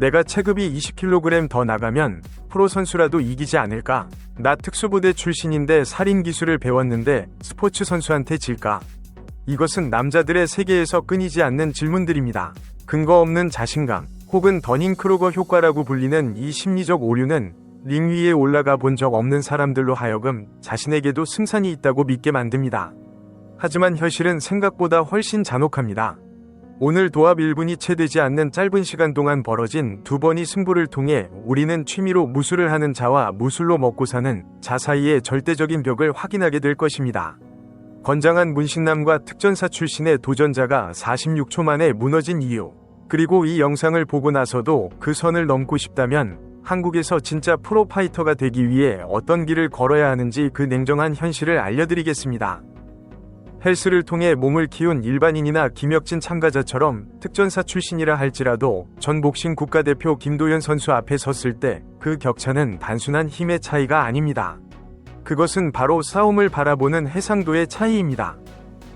내가 체급이 20kg 더 나가면 프로 선수라도 이기지 않을까? 나 특수부대 출신인데 살인 기술을 배웠는데 스포츠 선수한테 질까? 이것은 남자들의 세계에서 끊이지 않는 질문들입니다. 근거 없는 자신감, 혹은 더닝크루거 효과라고 불리는 이 심리적 오류는 링 위에 올라가 본 적 없는 사람들로 하여금 자신에게도 승산이 있다고 믿게 만듭니다. 하지만 현실은 생각보다 훨씬 잔혹합니다. 오늘 도합 1분이 채 되지 않는 짧은 시간 동안 벌어진 두 번의 승부를 통해 우리는 취미로 무술을 하는 자와 무술로 먹고 사는 자 사이의 절대적인 벽을 확인하게 될 것입니다. 건장한 문신남과 특전사 출신의 도전자가 46초 만에 무너진 이유, 그리고 이 영상을 보고 나서도 그 선을 넘고 싶다면 한국에서 진짜 프로파이터가 되기 위해 어떤 길을 걸어야 하는지 그 냉정한 현실을 알려드리겠습니다. 헬스를 통해 몸을 키운 일반인이나 김혁진 참가자처럼 특전사 출신이라 할지라도 전 복싱 국가대표 김도현 선수 앞에 섰을 때 그 격차는 단순한 힘의 차이가 아닙니다. 그것은 바로 싸움을 바라보는 해상도의 차이입니다.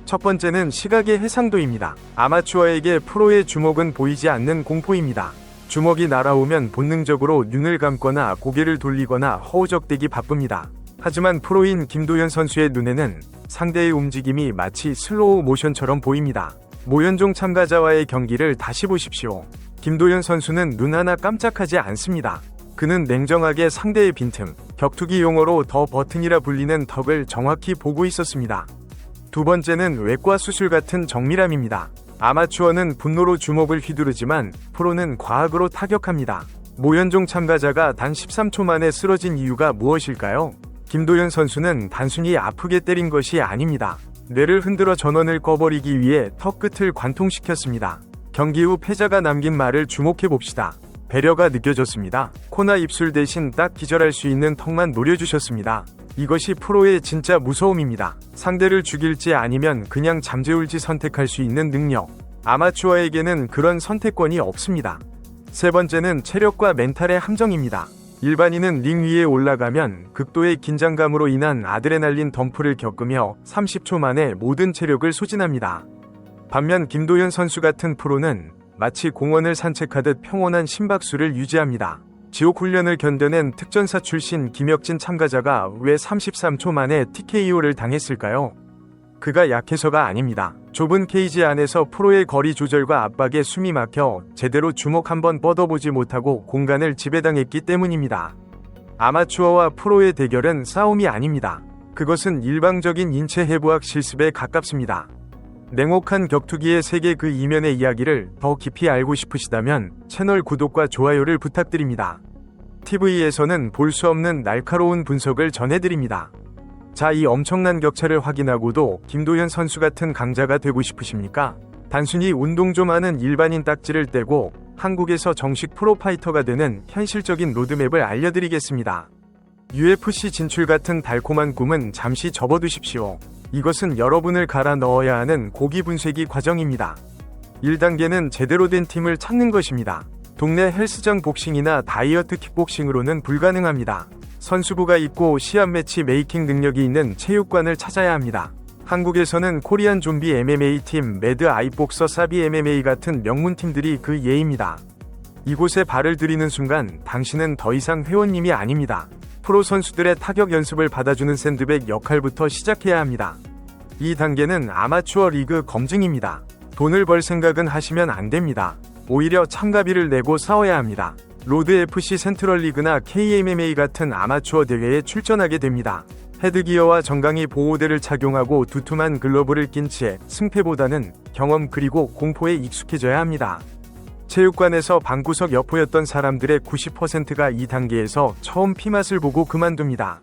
첫 번째는 시각의 해상도입니다. 아마추어에게 프로의 주먹은 보이지 않는 공포입니다. 주먹이 날아오면 본능적으로 눈을 감거나 고개를 돌리거나 허우적대기 바쁩니다. 하지만 프로인 김도현 선수의 눈에는 상대의 움직임이 마치 슬로우 모션처럼 보입니다. 모현종 참가자와의 경기를 다시 보십시오. 김도현 선수는 눈 하나 깜짝하지 않습니다. 그는 냉정하게 상대의 빈틈, 격투기 용어로 더 버튼이라 불리는 턱을 정확히 보고 있었습니다. 두 번째는 외과 수술 같은 정밀함입니다. 아마추어는 분노로 주먹을 휘두르지만 프로는 과학으로 타격합니다. 모현종 참가자가 단 13초 만에 쓰러진 이유가 무엇일까요? 김도현 선수는 단순히 아프게 때린 것이 아닙니다. 뇌를 흔들어 전원을 꺼버리기 위해 턱 끝을 관통시켰습니다. 경기 후 패자가 남긴 말을 주목해봅시다. 배려가 느껴졌습니다. 코나 입술 대신 딱 기절할 수 있는 턱만 노려주셨습니다. 이것이 프로의 진짜 무서움입니다. 상대를 죽일지 아니면 그냥 잠재울지 선택할 수 있는 능력. 아마추어에게는 그런 선택권이 없습니다. 세 번째는 체력과 멘탈의 함정입니다. 일반인은 링 위에 올라가면 극도의 긴장감으로 인한 아드레날린 덤프를 겪으며 30초 만에 모든 체력을 소진합니다. 반면 김도현 선수 같은 프로는 마치 공원을 산책하듯 평온한 심박수를 유지합니다. 지옥 훈련을 견뎌낸 특전사 출신 김혁진 참가자가 왜 33초 만에 TKO를 당했을까요? 그가 약해서가 아닙니다. 좁은 케이지 안에서 프로의 거리 조절과 압박에 숨이 막혀 제대로 주먹 한번 뻗어보지 못하고 공간을 지배당했기 때문입니다. 아마추어와 프로의 대결은 싸움이 아닙니다. 그것은 일방적인 인체 해부학 실습에 가깝습니다. 냉혹한 격투기의 세계 그 이면의 이야기를 더 깊이 알고 싶으시다면 채널 구독과 좋아요를 부탁드립니다. TV에서는 볼 수 없는 날카로운 분석을 전해드립니다. 자, 이 엄청난 격차를 확인하고도 김도현 선수 같은 강자가 되고 싶으십니까? 단순히 운동 좀 하는 일반인 딱지를 떼고 한국에서 정식 프로파이터가 되는 현실적인 로드맵을 알려드리겠습니다. UFC 진출 같은 달콤한 꿈은 잠시 접어두십시오. 이것은 여러분을 갈아 넣어야 하는 고기 분쇄기 과정입니다. 1단계는 제대로 된 팀을 찾는 것입니다. 동네 헬스장 복싱이나 다이어트 킥복싱으로는 불가능합니다. 선수부가 있고 시합 매치 메이킹 능력이 있는 체육관을 찾아야 합니다. 한국에서는 코리안 좀비 MMA 팀, 매드 아이복서 사비 MMA 같은 명문팀들이 그 예입니다. 이곳에 발을 들이는 순간 당신은 더 이상 회원님이 아닙니다. 프로 선수들의 타격 연습을 받아주는 샌드백 역할부터 시작해야 합니다. 2단계는 아마추어 리그 검증입니다. 돈을 벌 생각은 하시면 안 됩니다. 오히려 참가비를 내고 싸워야 합니다. 로드 FC 센트럴 리그나 KMMA 같은 아마추어 대회에 출전하게 됩니다. 헤드기어와 정강이 보호대를 착용하고 두툼한 글러브를 낀 채 승패보다는 경험 그리고 공포에 익숙해져야 합니다. 체육관에서 방구석 여포였던 사람들의 90%가 2단계에서 처음 피맛을 보고 그만둡니다.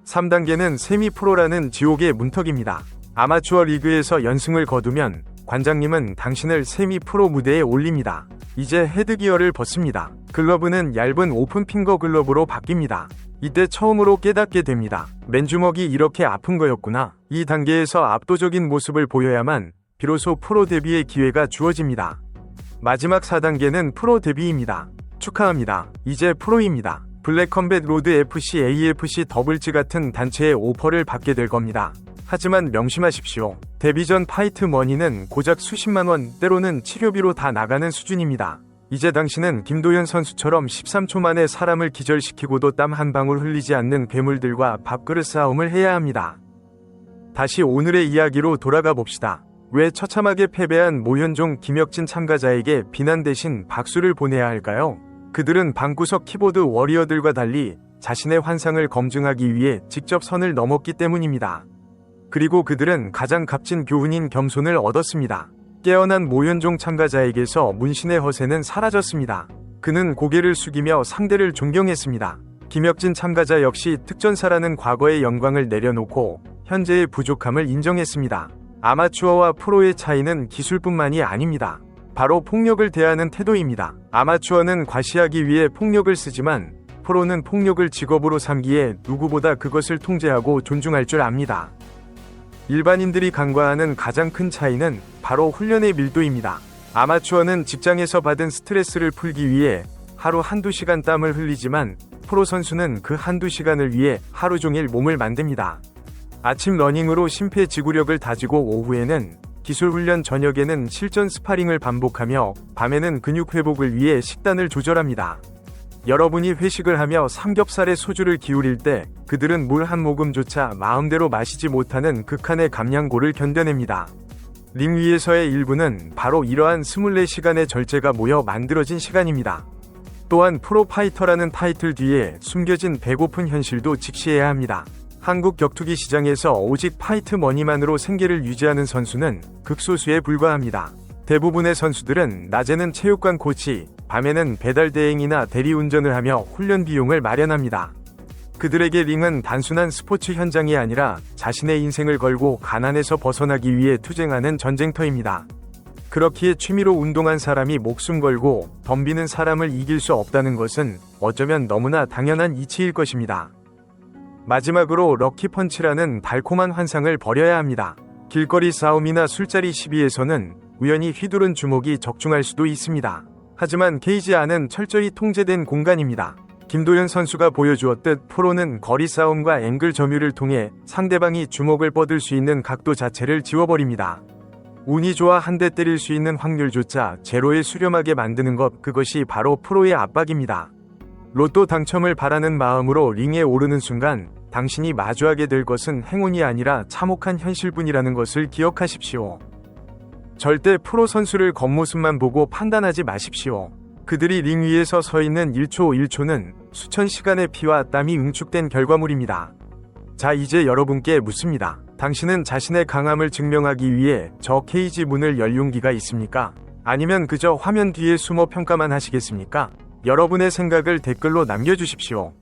3단계는 세미프로라는 지옥의 문턱입니다. 아마추어 리그에서 연승을 거두면 관장님은 당신을 세미프로 무대에 올립니다. 이제 헤드기어를 벗습니다. 글러브는 얇은 오픈핑거 글러브로 바뀝니다. 이때 처음으로 깨닫게 됩니다. 맨주먹이 이렇게 아픈 거였구나. 이 단계에서 압도적인 모습을 보여야만 비로소 프로 데뷔의 기회가 주어집니다. 마지막 4단계는 프로 데뷔입니다. 축하합니다. 이제 프로입니다. 블랙컴뱃 로드 FC, AFC 더블즈 같은 단체의 오퍼를 받게 될 겁니다. 하지만 명심하십시오. 데뷔 전 파이트 머니는 고작 수십만 원, 때로는 치료비로 다 나가는 수준입니다. 이제 당신은 김도현 선수처럼 13초 만에 사람을 기절시키고도 땀 한 방울 흘리지 않는 괴물들과 밥그릇 싸움을 해야 합니다. 다시 오늘의 이야기로 돌아가 봅시다. 왜 처참하게 패배한 모현종 김혁진 참가자에게 비난 대신 박수를 보내야 할까요? 그들은 방구석 키보드 워리어들과 달리 자신의 환상을 검증하기 위해 직접 선을 넘었기 때문입니다. 그리고 그들은 가장 값진 교훈인 겸손을 얻었습니다. 깨어난 모현종 참가자에게서 문신의 허세는 사라졌습니다. 그는 고개를 숙이며 상대를 존경했습니다. 김혁진 참가자 역시 특전사라는 과거의 영광을 내려놓고 현재의 부족함을 인정했습니다. 아마추어와 프로의 차이는 기술뿐만이 아닙니다. 바로 폭력을 대하는 태도입니다. 아마추어는 과시하기 위해 폭력을 쓰지만 프로는 폭력을 직업으로 삼기에 누구보다 그것을 통제하고 존중할 줄 압니다. 일반인들이 간과하는 가장 큰 차이는 바로 훈련의 밀도입니다. 아마추어는 직장에서 받은 스트레스를 풀기 위해 하루 한두 시간 땀을 흘리지만 프로 선수는 그 한두 시간을 위해 하루 종일 몸을 만듭니다. 아침 러닝으로 심폐지구력을 다지고 오후에는 기술훈련, 저녁에는 실전 스파링을 반복하며 밤에는 근육 회복을 위해 식단을 조절합니다. 여러분이 회식을 하며 삼겹살에 소주를 기울일 때 그들은 물 한 모금조차 마음대로 마시지 못하는 극한의 감량고를 견뎌냅니다. 링 위에서의 일부는 바로 이러한 24시간의 절제가 모여 만들어진 시간입니다. 또한 프로파이터라는 타이틀 뒤에 숨겨진 배고픈 현실도 직시해야 합니다. 한국 격투기 시장에서 오직 파이트 머니만으로 생계를 유지하는 선수는 극소수에 불과합니다. 대부분의 선수들은 낮에는 체육관 코치, 밤에는 배달 대행이나 대리운전을 하며 훈련 비용을 마련합니다. 그들에게 링은 단순한 스포츠 현장이 아니라 자신의 인생을 걸고 가난에서 벗어나기 위해 투쟁하는 전쟁터입니다. 그렇기에 취미로 운동한 사람이 목숨 걸고 덤비는 사람을 이길 수 없다는 것은 어쩌면 너무나 당연한 이치일 것입니다. 마지막으로 럭키펀치라는 달콤한 환상을 버려야 합니다. 길거리 싸움이나 술자리 시비에서는 우연히 휘두른 주먹이 적중할 수도 있습니다. 하지만 케이지 안은 철저히 통제된 공간입니다. 김도현 선수가 보여주었듯 프로는 거리 싸움과 앵글 점유를 통해 상대방이 주먹을 뻗을 수 있는 각도 자체를 지워버립니다. 운이 좋아 한 대 때릴 수 있는 확률조차 제로에 수렴하게 만드는 것, 그것이 바로 프로의 압박입니다. 로또 당첨을 바라는 마음으로 링에 오르는 순간 당신이 마주하게 될 것은 행운이 아니라 참혹한 현실뿐이라는 것을 기억하십시오. 절대 프로 선수를 겉모습만 보고 판단하지 마십시오. 그들이 링 위에서 서 있는 1초 1초는 수천 시간의 피와 땀이 응축된 결과물입니다. 자, 이제 여러분께 묻습니다. 당신은 자신의 강함을 증명하기 위해 저 케이지 문을 열 용기가 있습니까? 아니면 그저 화면 뒤에 숨어 평가만 하시겠습니까? 여러분의 생각을 댓글로 남겨주십시오.